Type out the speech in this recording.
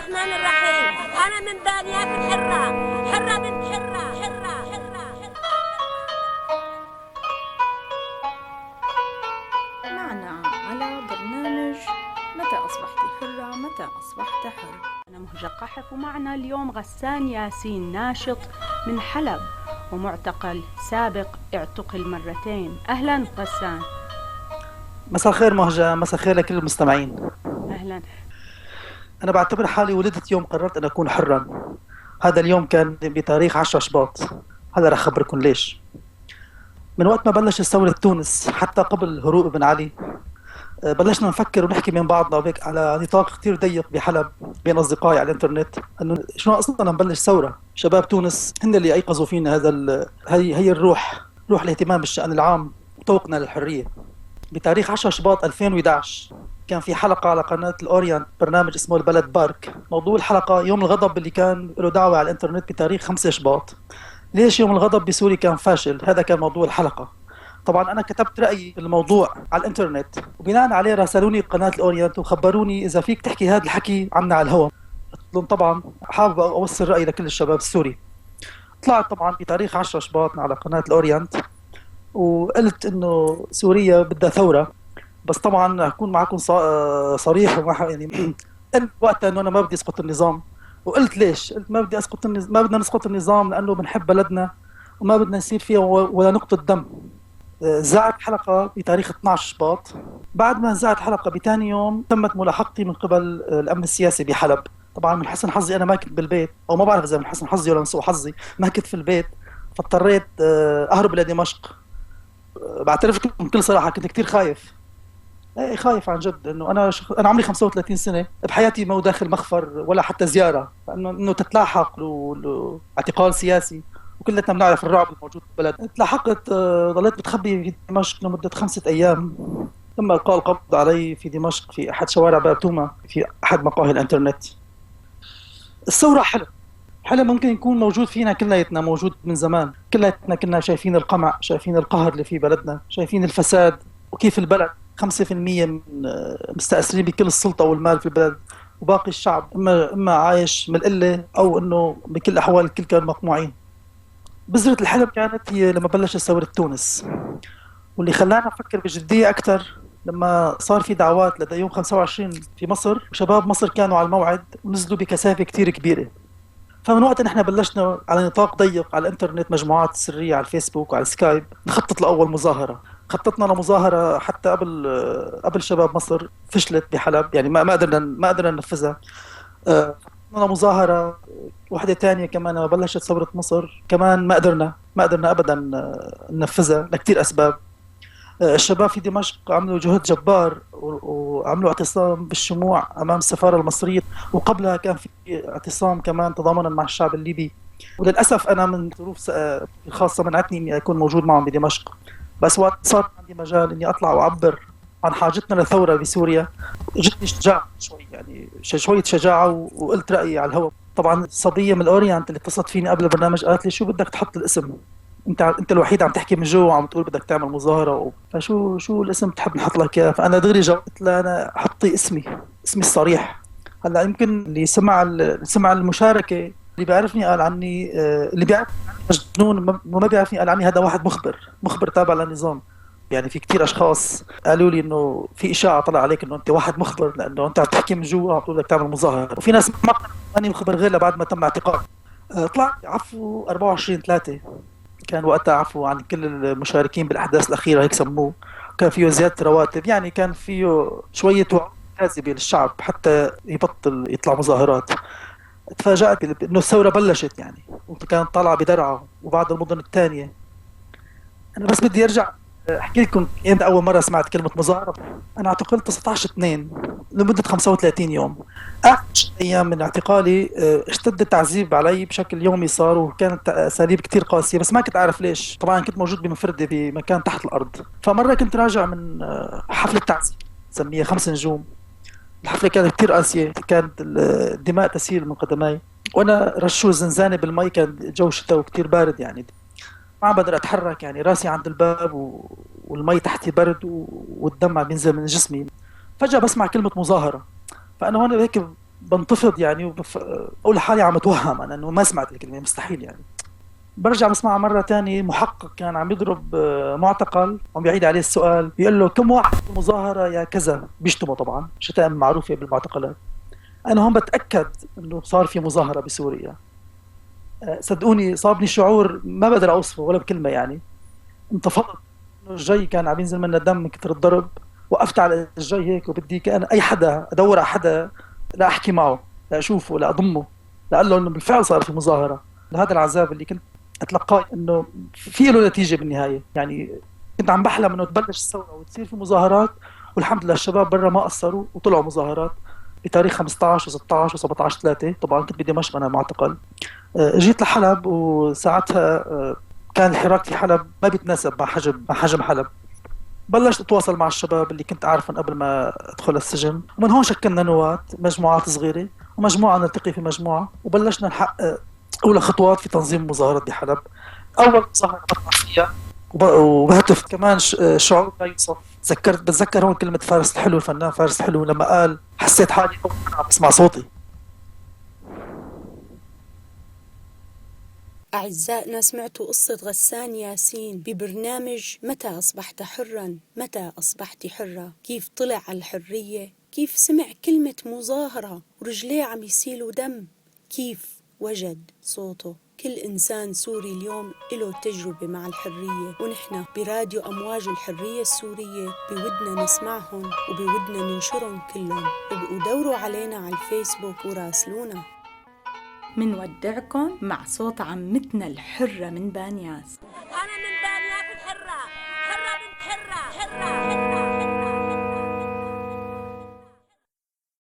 الرحمن الرحيم. أنا من دانيات الحرة، حرة بنت حرة حرة حرة حرة. معنا على برنامج متى أصبحت حرة متى أصبحت حر. أنا مهجة قحف، ومعنا اليوم غسان ياسين، ناشط من حلب ومعتقل سابق اعتقل مرتين. أهلا غسان. مساء الخير مهجة، مساء الخير لكل المستمعين. أهلا. أنا بعتبر حالي ولدت يوم قررت أن أكون حرا. هذا اليوم كان بتاريخ 10 شباط. هذا رح أخبركم ليش. من وقت ما بلشت ثورة تونس حتى قبل هروب ابن علي، بلشنا نفكر ونحكي من بعضنا وهيك على نطاق كتير ضيق بحلب بين أصدقائي على الإنترنت، إنه شلون أصلا نبلش ثورة. شباب تونس هن اللي أيقظوا فينا هي الروح، روح الاهتمام بالشأن العام وطوقنا للحرية. بتاريخ 10 شباط 2011 كان في حلقة على قناة الأورينت، برنامج اسمه البلد بارك. موضوع الحلقة يوم الغضب اللي كان له دعوة على الإنترنت بتاريخ 5 شباط. ليش يوم الغضب بسوريا كان فاشل؟ هذا كان موضوع الحلقة. طبعا أنا كتبت رأيي في الموضوع على الإنترنت، وبناء عليه راسلوني قناة الأورينت وخبروني إذا فيك تحكي هذا الحكي عنا على الهواء. قلت لهم طبعا حابب أوصل رأيي لكل الشباب السوري. طلعت طبعا بتاريخ 10 شباط على قناة الأورينت وقلت إنه سوريا بدها ثورة، بس طبعا اكون معكم صريح يعني قلت وقتها انه انا ما بدي اسقط النظام. وقلت ليش؟ قلت ما بدي اسقط ما بدنا نسقط النظام لانه بنحب بلدنا وما بدنا نصير فيها ولا نقطة دم. زعت حلقة بتاريخ 12 شباط. بعد ما زعت حلقة بثاني يوم تمت ملاحقتي من قبل الامن السياسي بحلب. طبعا من حسن حظي انا ما كنت بالبيت، او ما بعرف اذا من حسن حظي ولا من سوء حظي ما كنت في البيت، فاضطريت اهرب الى دمشق. بعترف لكم بكل صراحة كنت كتير خايف. ايه خايف عن جد، انه انا عمري 35 سنه، بحياتي ما داخل مخفر ولا حتى زياره، انه تتلاحق اعتقال سياسي وكلنا بنعرف الرعب الموجود في البلد. تلاحقت، ضليت متخبي في دمشق لمده 5 ايام. ثم القى القبض علي في دمشق في احد شوارع باب توما في احد مقاهي الانترنت. الثوره حلم ممكن يكون موجود فينا كلياتنا، موجود من زمان. كلياتنا كنا شايفين القمع، شايفين القهر اللي في بلدنا، شايفين الفساد وكيف البلد 5% من مستأثرين بكل السلطة والمال في البلد، وباقي الشعب إما عايش من القلة أو إنه بكل الأحوال الكل كانوا مقموعين. بذرة الحلم كانت هي لما بلشت ثورة تونس، واللي خلانا نفكر بجدية أكثر لما صار في دعوات لدى يوم 25 في مصر، وشباب مصر كانوا على الموعد ونزلوا بكثافة كتير كبيرة. فمن وقت نحن بلشنا على نطاق ضيق على الانترنت، مجموعات سرية على الفيسبوك وعلى السكايب، نخطط لأول مظاهرة. خططنا لمظاهرة حتى قبل شباب مصر فشلت بحلب، يعني ما قدرنا ننفذها. خططنا لمظاهرة واحدة تانية كمان لما بلشت ثورة مصر، كمان ما قدرنا أبدا ننفذها لكتير أسباب. الشباب في دمشق عملوا جهد جبار وعملوا اعتصام بالشموع أمام السفارة المصرية، وقبلها كان في اعتصام كمان تضامنا مع الشعب الليبي. وللأسف أنا من ظروف خاصة منعتني إني أكون موجود معهم بدمشق، بس وقت صار عندي مجال إني أطلع وأعبر عن حاجتنا لثورة بسوريا جتني شجاعة شوي، يعني شوية شجاعة، وقلت رأيي على الهواء. طبعا الصبية من الأورينت اللي اتصلت فيني قبل البرنامج قالت لي شو بدك تحط الاسم؟ انت الوحيد عم تحكي من جوا وعم تقول بدك تعمل مظاهره فشو الاسم بتحب نحط لك اياه؟ فانا دغري جاوبت لها انا حطي اسمي الصريح. هلا يمكن اللي سمع المشاركه اللي بيعرفني قال عني، اللي بيعرفني مجنون وما بيعرفني قال عني هذا واحد مخبر تابع للنظام. يعني في كتير اشخاص قالوا لي انه في اشاعه طلع عليك انه انت واحد مخبر لانه انت عم تحكي من جوا وعم تقول بدك تعمل مظاهره، وفي ناس ما ماني مخبر غير لبعد ما تم اعتقالي. طلع عفو 24/3، كان وقتها عفو عن كل المشاركين بالأحداث الأخيرة هيك سموه. كان فيه زيادة رواتب، يعني كان فيه شوية وعود جاذبة للشعب حتى يبطل يطلع مظاهرات. تفاجأت إنه الثورة بلشت، يعني وكانت طالعة بدرعة وبعض المدن الثانية. أنا بس بدي أرجع أحكي لكم إمتى أول مرة سمعت كلمة مظاهرة. أنا اعتقلت 19/2 لمدة 35 يوم. آخر أيام من اعتقالي اشتد التعذيب علي بشكل يومي صار، وكانت أساليب كتير قاسية، بس ما كنت أعرف ليش. طبعا كنت موجود بمفردي بمكان تحت الأرض. فمرة كنت راجع من حفلة تعذيب سميها 5 نجوم. الحفلة كانت كتير قاسية، كانت الدماء تسيل من قدمي، وأنا رشوا زنزانة بالمي، كان جو شتاء وكتير بارد، يعني ما عم بقدر أتحرك، يعني راسي عند الباب والمي تحتي برد والدم عم بينزل من جسمي. فجأة بسمع كلمة مظاهرة، فأنا هون هيك بنتفض يعني أقول لحالي عم أتوهم أنا إنه ما سمعت الكلمة، مستحيل يعني. برجع بسمعها مرة تانية، محقق كان عم يضرب معتقل، عم بيعيد عليه السؤال، بيقول له كم واحد في مظاهرة يا كذا، بيشتمه طبعا، شتائم معروفة بالمعتقلات. أنا هون بتأكد إنه صار في مظاهرة بسوريا. صدقوني صابني شعور ما بقدر أوصفه ولا بكلمة يعني. انتفضت، إنه الجي كان عم ينزل منه دم من كثر الضرب. وقفت على الجي هيك وبدي كأن أي حدا أدور على حدا لا أحكي معه، لا أشوفه، لا أضمه، لا أقول له إنه بالفعل صار في مظاهرة. هذا العذاب اللي كنت اتلقاه انه في له نتيجه بالنهايه يعني. كنت عم بحلم انه تبلش الثوره وتصير في مظاهرات، والحمد لله الشباب برا ما قصروا وطلعوا مظاهرات بتاريخ 15 و16 و17 3. طبعا كنت بدمشق انا معتقل. جيت لحلب وساعتها كان الحراك في حلب ما بيتناسب مع حجم حلب. بلشت اتواصل مع الشباب اللي كنت اعرفهم قبل ما ادخل السجن، ومن هون شكلنا نواه، مجموعات صغيره ومجموعه نلتقي في مجموعه، وبلشنا نحقق اولى خطوات في تنظيم مظاهرات بحلب. اول مظاهره بطلع فيها وبهتف كمان شعور لا يوصف. بتذكر هون كلمه فارس الحلو، الفنان فارس الحلو لما قال حسيت حالي أول مرة عم بسمع صوتي. أعزائنا، سمعتوا قصة غسان ياسين ببرنامج متى أصبحت حراً، متى أصبحت حرة، كيف طلع على الحرية، كيف سمع كلمة مظاهرة ورجليه عم يسيلوا دم، كيف وجد صوته. كل إنسان سوري اليوم له تجربة مع الحرية، ونحن براديو أمواج الحرية السورية بودنا نسمعهم وبودنا ننشرهم كلهم، ودوروا علينا على الفيسبوك وراسلونا. منودعكم مع صوت عمتنا الحرة من بانياس.